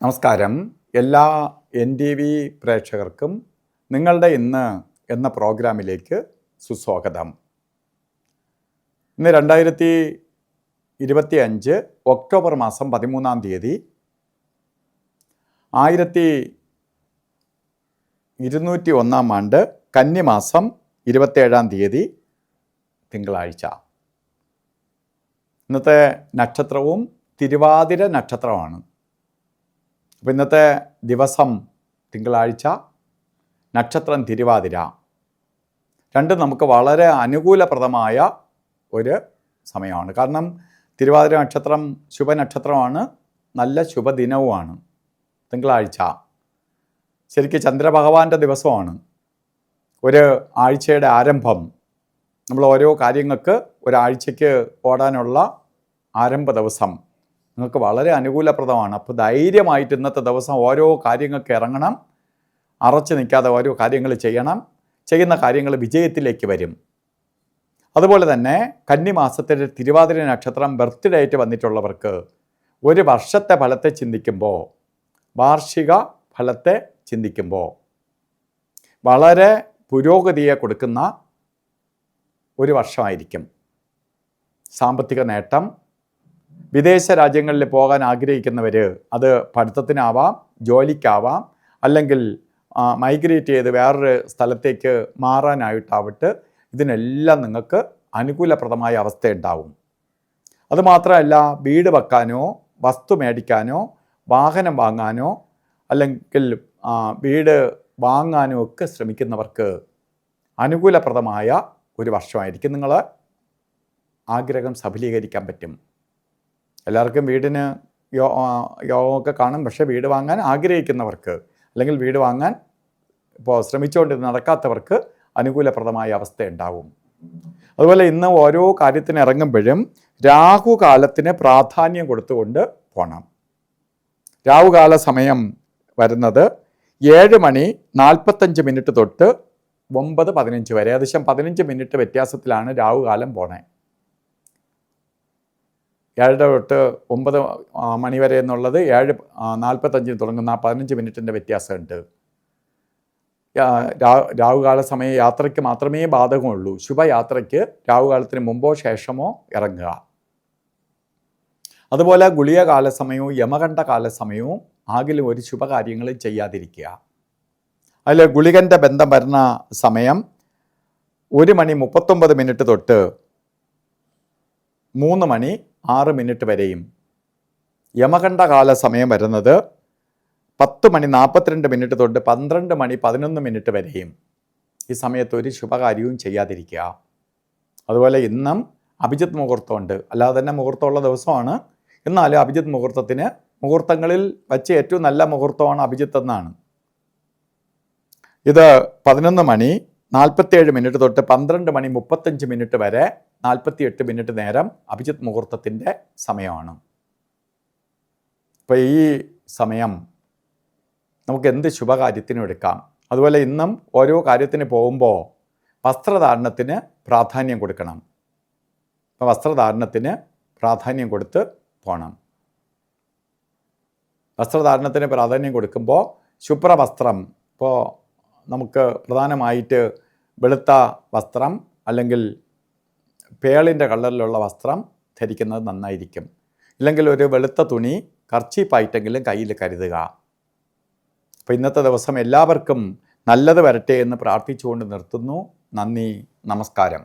നമസ്കാരം. എല്ലാ NTV പ്രേക്ഷകർക്കും നിങ്ങളുടെ ഇന്ന് എന്ന പ്രോഗ്രാമിലേക്ക് സുസ്വാഗതം. ഇന്ന് 2025 ഒക്ടോബർ മാസം 13-ാം തീയതി 1201 ആണ്ട് കന്നിമാസം 27-ാം തീയതി തിങ്കളാഴ്ച. ഇന്നത്തെ നക്ഷത്രവും തിരുവാതിര നക്ഷത്രമാണ്. അപ്പോൾ ഇന്നത്തെ ദിവസം തിങ്കളാഴ്ച, നക്ഷത്രം തിരുവാതിര. രണ്ടും നമുക്ക് വളരെ അനുകൂലപ്രദമായ ഒരു സമയമാണ്. കാരണം തിരുവാതിര നക്ഷത്രം ശുഭനക്ഷത്രമാണ്, നല്ല ശുഭദിനവുമാണ്. തിങ്കളാഴ്ച ശരിക്കും ചന്ദ്രഭഗവാന്റെ ദിവസമാണ്. ഒരു ആഴ്ചയുടെ ആരംഭം. നമ്മൾ ഓരോ കാര്യങ്ങൾക്ക് ഒരാഴ്ചയ്ക്ക് ഓടാനുള്ള ആരംഭ ദിവസം നിങ്ങൾക്ക് വളരെ അനുകൂലപ്രദമാണ്. അപ്പോൾ ധൈര്യമായിട്ട് ഇന്നത്തെ ദിവസം ഓരോ കാര്യങ്ങൾക്ക് ഇറങ്ങണം. അറച്ചു നിൽക്കാതെ ഓരോ കാര്യങ്ങൾ ചെയ്യണം. ചെയ്യുന്ന കാര്യങ്ങൾ വിജയത്തിലേക്ക് വരും. അതുപോലെ തന്നെ കന്നിമാസത്തിൽ തിരുവാതിര നക്ഷത്രം ബർത്ത്ഡേ ആയിട്ട് വന്നിട്ടുള്ളവർക്ക് ഒരു വർഷത്തെ ഫലത്തെ ചിന്തിക്കുമ്പോൾ, വാർഷിക ഫലത്തെ ചിന്തിക്കുമ്പോൾ വളരെ പുരോഗതിയെ കൊടുക്കുന്ന ഒരു വർഷമായിരിക്കും. സാമ്പത്തിക നേട്ടം, വിദേശ രാജ്യങ്ങളിൽ പോകാൻ ആഗ്രഹിക്കുന്നവർ, അത് പഠിത്തത്തിനാവാം, ജോലിക്കാവാം, അല്ലെങ്കിൽ മൈഗ്രേറ്റ് ചെയ്ത് വേറൊരു സ്ഥലത്തേക്ക് മാറാനായിട്ടാവട്ടെ, ഇതിനെല്ലാം നിങ്ങൾക്ക് അനുകൂലപ്രദമായ അവസ്ഥയുണ്ടാവും. അതുമാത്രമല്ല, വീട് വെക്കാനോ വസ്തു മേടിക്കാനോ വാഹനം വാങ്ങാനോ അല്ലെങ്കിൽ വീട് വാങ്ങാനോ ഒക്കെ ശ്രമിക്കുന്നവർക്ക് അനുകൂലപ്രദമായ ഒരു വർഷമായിരിക്കും. നിങ്ങൾ ആഗ്രഹം സഫലീകരിക്കാൻ പറ്റും. എല്ലാവർക്കും വീടിന് യോഗമൊക്കെ കാണും. പക്ഷേ വീട് വാങ്ങാൻ ആഗ്രഹിക്കുന്നവർക്ക് അല്ലെങ്കിൽ വീട് വാങ്ങാൻ ഇപ്പോൾ ശ്രമിച്ചുകൊണ്ട് നടക്കാത്തവർക്ക് അനുകൂലപ്രദമായ അവസ്ഥ ഉണ്ടാവും. അതുപോലെ ഇന്ന് ഓരോ കാര്യത്തിന് ഇറങ്ങുമ്പോഴും രാഹുകാലത്തിന് പ്രാധാന്യം കൊടുത്തുകൊണ്ട് പോകണം. രാഹുകാല സമയം വരുന്നത് 7:45 തൊട്ട് 9:15 വരെ. ഏകദേശം 15 മിനിറ്റ് വ്യത്യാസത്തിലാണ് രാഹുകാലം പോണേ. 7 തൊട്ട് 9 മണി വരെ എന്നുള്ളത് 7:45 തുടങ്ങുന്ന 15 മിനിറ്റിൻ്റെ വ്യത്യാസമുണ്ട്. രാഹുകാല സമയം യാത്രയ്ക്ക് മാത്രമേ ബാധകമുള്ളൂ. ശുഭയാത്രയ്ക്ക് രാഹുകാലത്തിന് മുമ്പോ ശേഷമോ ഇറങ്ങുക. അതുപോലെ ഗുളിക കാലസമയവും യമകണ്ഠ കാലസമയവും ആകിലും ഒരു ശുഭകാര്യങ്ങളും ചെയ്യാതിരിക്കുക. അതിൽ ഗുളികൻ്റെ ബന്ധം വരുന്ന സമയം 1:39 തൊട്ട് 3:06 വരെയും, യമകണ്ഠ കാല സമയം വരുന്നത് 10:42 തൊട്ട് 12:11 വരെയും. ഈ സമയത്ത് ഒരു ശുഭകാര്യവും ചെയ്യാതിരിക്കുക. അതുപോലെ ഇന്നും അഭിജിത്ത് മുഹൂർത്തമുണ്ട്. അല്ലാതെ തന്നെ മുഹൂർത്തമുള്ള ദിവസമാണ്. എന്നാലും അഭിജിത്ത് മുഹൂർത്തങ്ങളിൽ വച്ച് ഏറ്റവും നല്ല മുഹൂർത്തമാണ് അഭിജിത്ത് എന്നാണ്. ഇത് 11:47 തൊട്ട് 12:35 വരെ 48 മിനിറ്റ് നേരം അഭിജിത്ത് മുഹൂർത്തത്തിൻ്റെ സമയമാണ്. അപ്പോൾ ഈ സമയം നമുക്ക് എന്ത് ശുഭകാര്യത്തിനും എടുക്കാം. അതുപോലെ ഇന്നും ഓരോ കാര്യത്തിന് പോകുമ്പോൾ വസ്ത്രധാരണത്തിന് പ്രാധാന്യം കൊടുക്കണം. അപ്പോൾ വസ്ത്രധാരണത്തിന് പ്രാധാന്യം കൊടുത്ത് പോകണം. വസ്ത്രധാരണത്തിന് പ്രാധാന്യം കൊടുക്കുമ്പോൾ ശുഭ്രവസ്ത്രം, ഇപ്പോൾ നമുക്ക് പ്രധാനമായിട്ട് വെളുത്ത വസ്ത്രം അല്ലെങ്കിൽ പേളിൻ്റെ കളറിലുള്ള വസ്ത്രം ധരിക്കുന്നത് നന്നായിരിക്കും. ഇല്ലെങ്കിൽ ഒരു വെളുത്ത തുണി കർച്ചീപ്പായിട്ടെങ്കിലും കയ്യിൽ കരുതുക. അപ്പോൾ ഇന്നത്തെ ദിവസം എല്ലാവർക്കും നല്ലത് വരട്ടെ എന്ന് പ്രാർത്ഥിച്ചുകൊണ്ട് നിർത്തുന്നു. നന്ദി, നമസ്കാരം.